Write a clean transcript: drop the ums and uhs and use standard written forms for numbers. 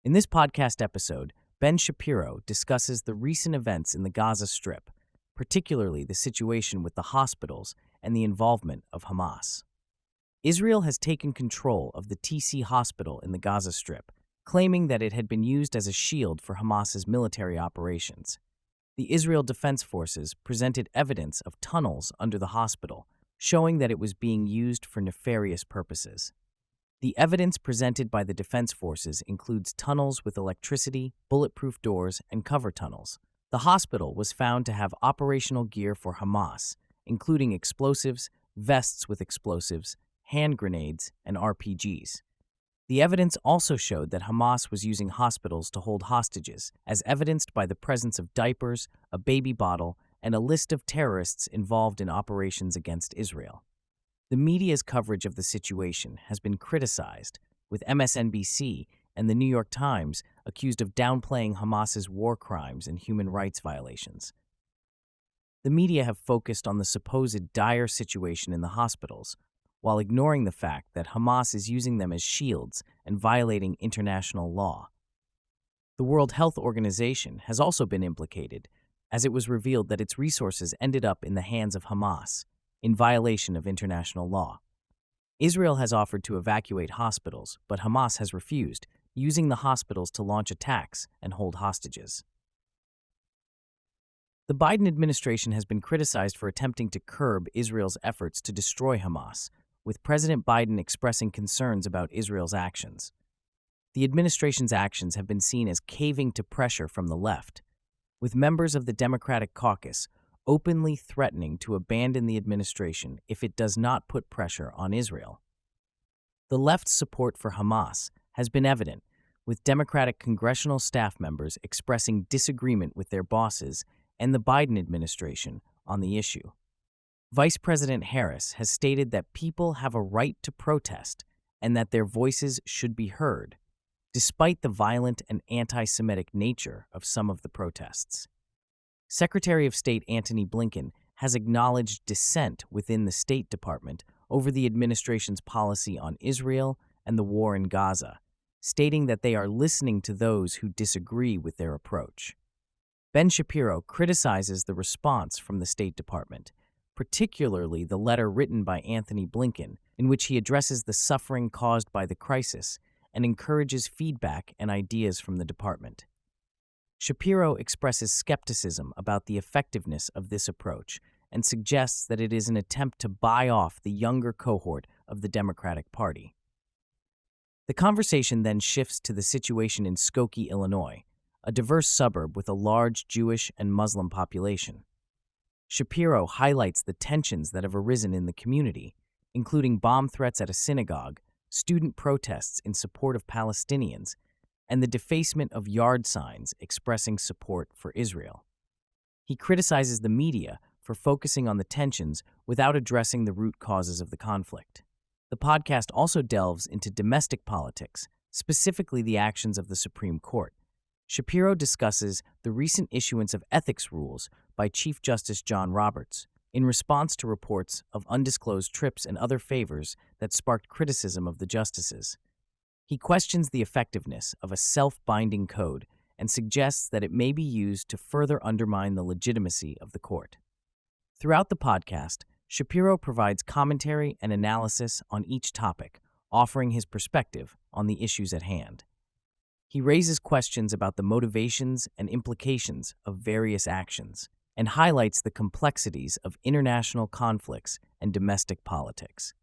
In this podcast episode, Ben Shapiro discusses the recent events in the Gaza Strip, particularly the situation with the hospitals and the involvement of Hamas. Israel has taken control of the TC hospital in the Gaza Strip, claiming that it had been used as a shield for Hamas's military operations. The Israel Defense Forces presented evidence of tunnels under the hospital, showing that it was being used for nefarious purposes. The evidence presented by the Defense Forces includes tunnels with electricity, bulletproof doors, and cover tunnels. The hospital was found to have operational gear for Hamas, including explosives, vests with explosives, hand grenades, and RPGs. The evidence also showed that Hamas was using hospitals to hold hostages, as evidenced by the presence of diapers, a baby bottle, and a list of terrorists involved in operations against Israel. The media's coverage of the situation has been criticized, with MSNBC and the New York Times accused of downplaying Hamas's war crimes and human rights violations. The media have focused on the supposed dire situation in the hospitals, while ignoring the fact that Hamas is using them as shields and violating international law. The World Health Organization has also been implicated, as it was revealed that its resources ended up in the hands of Hamas, in violation of international law. Israel has offered to evacuate hospitals, but Hamas has refused, using the hospitals to launch attacks and hold hostages. The Biden administration has been criticized for attempting to curb Israel's efforts to destroy Hamas, with President Biden expressing concerns about Israel's actions. The administration's actions have been seen as caving to pressure from the left, with members of the Democratic caucus openly threatening to abandon the administration if it does not put pressure on Israel. The left's support for Hamas has been evident, with Democratic congressional staff members expressing disagreement with their bosses and the Biden administration on the issue. Vice President Harris has stated that people have a right to protest and that their voices should be heard, despite the violent and anti-Semitic nature of some of the protests. Secretary of State Antony Blinken has acknowledged dissent within the State Department over the administration's policy on Israel and the war in Gaza, stating that they are listening to those who disagree with their approach. Ben Shapiro criticizes the response from the State Department, particularly the letter written by Antony Blinken, in which he addresses the suffering caused by the crisis and encourages feedback and ideas from the department. Shapiro expresses skepticism about the effectiveness of this approach and suggests that it is an attempt to buy off the younger cohort of the Democratic Party. The conversation then shifts to the situation in Skokie, Illinois, a diverse suburb with a large Jewish and Muslim population. Shapiro highlights the tensions that have arisen in the community, including bomb threats at a synagogue, student protests in support of Palestinians, and the defacement of yard signs expressing support for Israel. He criticizes the media for focusing on the tensions without addressing the root causes of the conflict. The podcast also delves into domestic politics, specifically the actions of the Supreme Court. Shapiro discusses the recent issuance of ethics rules by Chief Justice John Roberts in response to reports of undisclosed trips and other favors that sparked criticism of the justices. He questions the effectiveness of a self-binding code and suggests that it may be used to further undermine the legitimacy of the court. Throughout the podcast, Shapiro provides commentary and analysis on each topic, offering his perspective on the issues at hand. He raises questions about the motivations and implications of various actions and highlights the complexities of international conflicts and domestic politics.